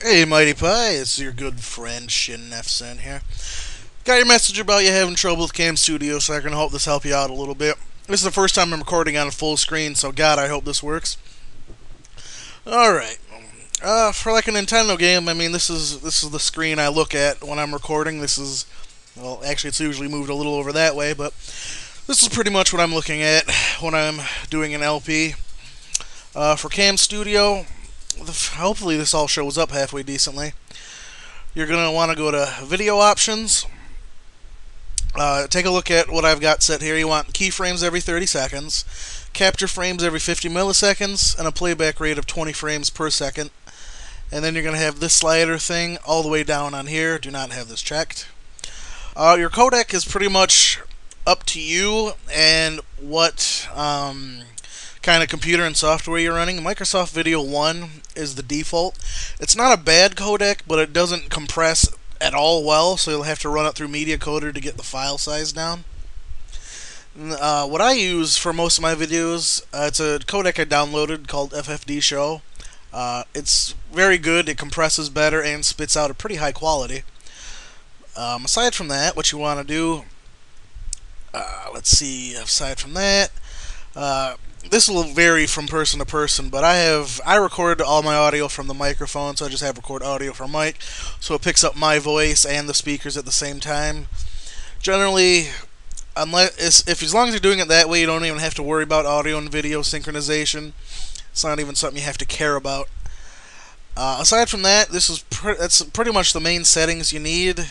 Hey Mighty Pie, it's your good friend ShinNefzen here. Got your message about you having trouble with CamStudio, so I can hope this help you out a little bit. This is the first time I'm recording on a full screen, so God, I hope this works. Alright. For like a Nintendo game, I mean this is the screen I look at when I'm recording. This is, well, actually it's usually moved a little over that way, but this is pretty much what I'm looking at when I'm doing an LP. For CamStudio, hopefully this all shows up halfway decently. You're going to want to go to Video Options. Take a look at what I've got set here. You want keyframes every 30 seconds, capture frames every 50 milliseconds, and a playback rate of 20 frames per second. And then you're going to have this slider thing all the way down on here. Do not have this checked. Your codec is pretty much up to you and what kind of computer and software you're running. Microsoft Video 1 is the default. It's not a bad codec, but it doesn't compress at all well, so you'll have to run it through MediaCoder to get the file size down. What I use for most of my videos, it's a codec I downloaded called FFD Show. It's very good, it compresses better, and spits out a pretty high quality. Aside from that, what you want to do, let's see, aside from that, this will vary from person to person, but I record all my audio from the microphone, so I just have record audio from mic, so it picks up my voice and the speakers at the same time. Generally, as long as you're doing it that way, you don't even have to worry about audio and video synchronization. It's not even something you have to care about. Aside from that, that's pretty much the main settings you need.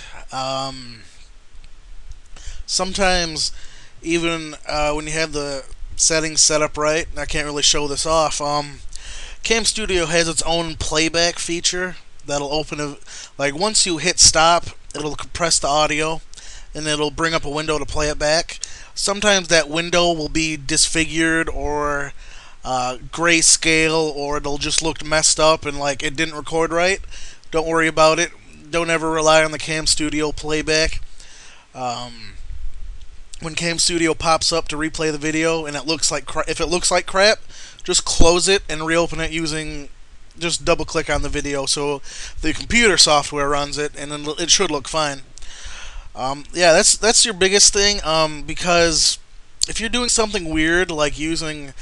Sometimes, even when you have the settings set up right, I can't really show this off. CamStudio has its own playback feature that'll open like once you hit stop, it'll compress the audio and it'll bring up a window to play it back. Sometimes that window will be disfigured or grayscale, or it'll just look messed up and like it didn't record right. Don't worry about it. Don't ever rely on the CamStudio playback. When CamStudio pops up to replay the video and it looks like if it looks like crap, just close it and reopen it using, just double click on the video so the computer software runs it, and then it should look fine. Yeah, that's your biggest thing, because if you're doing something weird like using,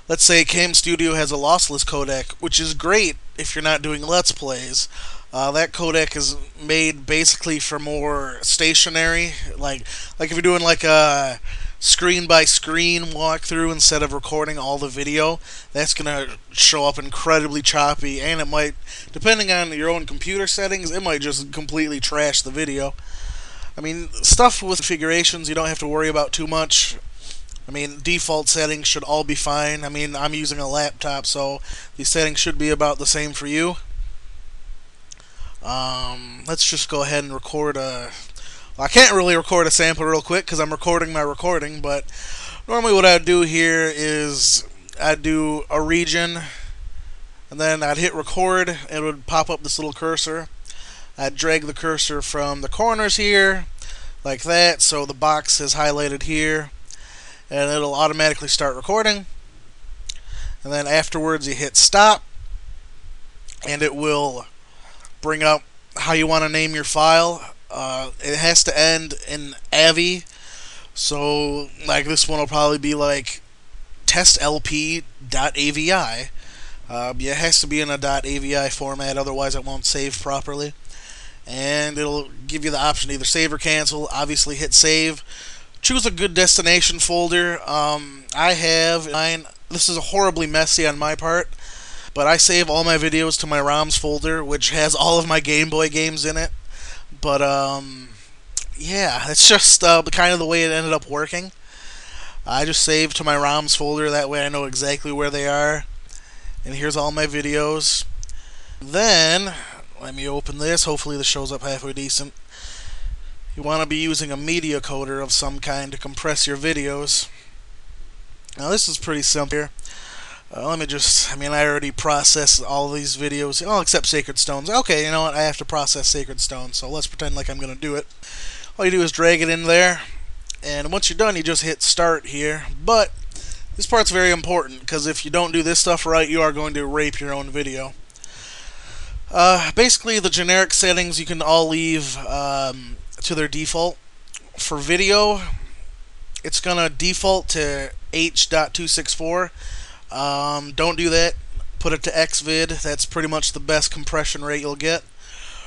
let's say CamStudio has a lossless codec, which is great if you're not doing Let's Plays. That codec is made basically for more stationary, like if you're doing like a screen-by-screen walkthrough instead of recording all the video, that's going to show up incredibly choppy, and it might, depending on your own computer settings, it might just completely trash the video. I mean, stuff with configurations you don't have to worry about too much. I mean, default settings should all be fine. I mean, I'm using a laptop, so these settings should be about the same for you. Let's just go ahead and record well, I can't really record a sample real quick because I'm recording my recording, but normally what I'd do here is I'd do a region, and then I'd hit record, and it would pop up this little cursor. I'd drag the cursor from the corners here, like that, so the box is highlighted here, and it'll automatically start recording. And then afterwards you hit stop, and it will bring up how you want to name your file. It has to end in AVI, so like this one will probably be like testlp.avi. It has to be in a .avi format, otherwise it won't save properly. And it'll give you the option to either save or cancel. Obviously hit save. Choose a good destination folder. I have mine. This is horribly messy on my part, but I save all my videos to my ROMs folder, which has all of my Game Boy games in it. But yeah, it's just kind of the way it ended up working. I just save to my ROMs folder, that way I know exactly where they are. And here's all my videos. Then, let me open this, hopefully this shows up halfway decent. You want to be using a MediaCoder of some kind to compress your videos. Now this is pretty simple here. Let me just, I mean, I already processed all these videos, oh, except Sacred Stones. Okay, you know what, I have to process Sacred Stones, so let's pretend like I'm going to do it. All you do is drag it in there, and once you're done, you just hit start here. But this part's very important, because if you don't do this stuff right, you are going to rape your own video. Basically, the generic settings you can all leave to their default. For video, it's gonna default to H.264. Don't do that. Put it to XVID. That's pretty much the best compression rate you'll get.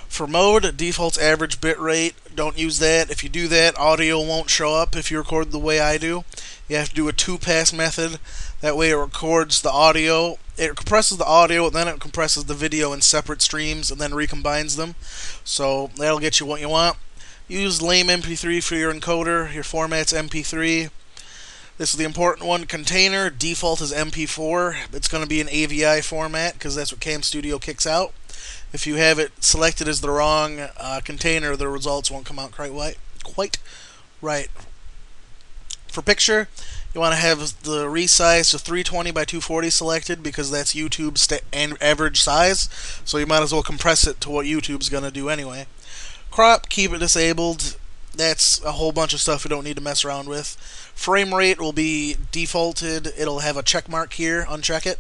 For mode, default's average bit rate. Don't use that. If you do that, audio won't show up if you record the way I do. You have to do a 2-pass method. That way it records the audio. It compresses the audio, and then it compresses the video in separate streams, and then recombines them. So that'll get you what you want. Use lame MP3 for your encoder. Your format's MP3. This is the important one. Container, default is MP4. It's going to be an AVI format, because that's what CamStudio kicks out. If you have it selected as the wrong container, the results won't come out quite right. For picture, you want to have the resize to 320 by 240 selected, because that's YouTube's average size, so you might as well compress it to what YouTube's going to do anyway. Crop, keep it disabled. That's a whole bunch of stuff we don't need to mess around with. Frame rate will be defaulted. It'll have a check mark here. Uncheck it.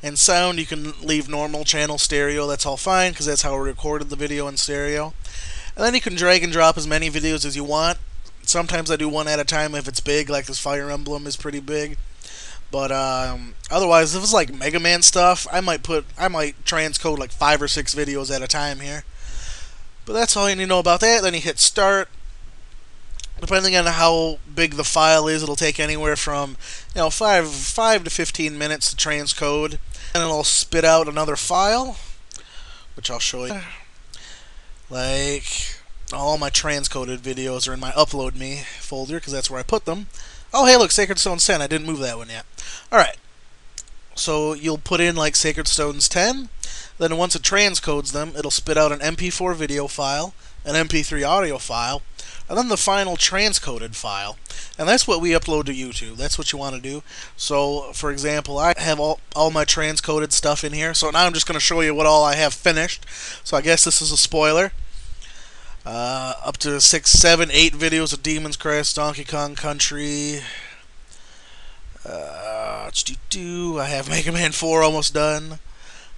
And sound, you can leave normal channel stereo. That's all fine, because that's how we recorded the video in stereo. And then you can drag and drop as many videos as you want. Sometimes I do one at a time if it's big, like this Fire Emblem is pretty big. But otherwise, if it's like Mega Man stuff, I might transcode like 5 or 6 videos at a time here. But that's all you need to know about that. Then you hit start. Depending on how big the file is, it'll take anywhere from 5 to 15 minutes to transcode. And it'll spit out another file, which I'll show you. Like, all my transcoded videos are in my Upload Me folder, because that's where I put them. Oh, hey, look, Sacred Stones 10. I didn't move that one yet. Alright. So you'll put in, like, Sacred Stones 10. Then once it transcodes them, it'll spit out an MP4 video file, an MP3 audio file, and then the final transcoded file. And that's what we upload to YouTube. That's what you want to do. So, for example, I have all my transcoded stuff in here. So now I'm just going to show you what all I have finished. So I guess this is a spoiler. Up to 6, 7, 8 videos of Demon's Crest, Donkey Kong Country. I have Mega Man 4 almost done.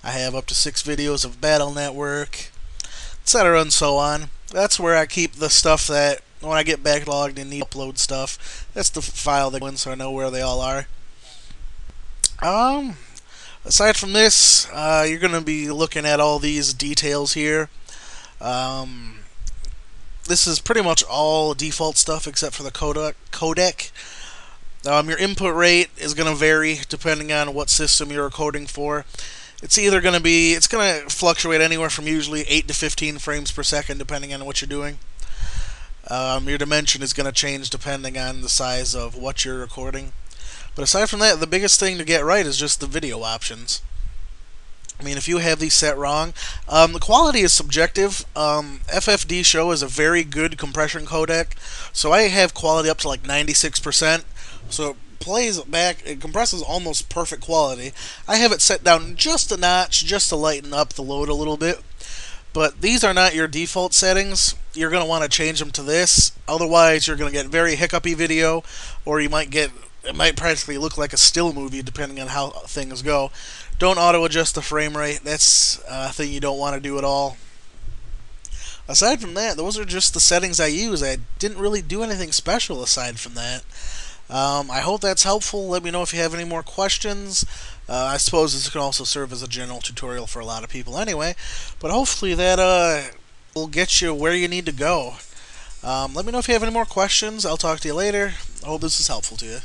I have up to 6 videos of Battle Network, etc. and so on. That's where I keep the stuff that, when I get backlogged and need to upload stuff, that's the file that goes in, so I know where they all are. Aside from this, you're going to be looking at all these details here. This is pretty much all default stuff except for the codec. Your input rate is going to vary depending on what system you're recording for. It's either going to fluctuate anywhere from usually 8 to 15 frames per second depending on what you're doing. Your dimension is going to change depending on the size of what you're recording. But aside from that, the biggest thing to get right is just the video options. I mean, if you have these set wrong, the quality is subjective. FFD Show is a very good compression codec, so I have quality up to like 96%. So it plays back, it compresses almost perfect quality. I have it set down just a notch, just to lighten up the load a little bit. But these are not your default settings. You're going to want to change them to this. Otherwise, you're going to get very hiccupy video, or it might practically look like a still movie depending on how things go. Don't auto-adjust the frame rate. That's a thing you don't want to do at all. Aside from that, those are just the settings I use. I didn't really do anything special aside from that. I hope that's helpful. Let me know if you have any more questions. I suppose this can also serve as a general tutorial for a lot of people anyway. But hopefully that will get you where you need to go. Let me know if you have any more questions. I'll talk to you later. I hope this is helpful to you.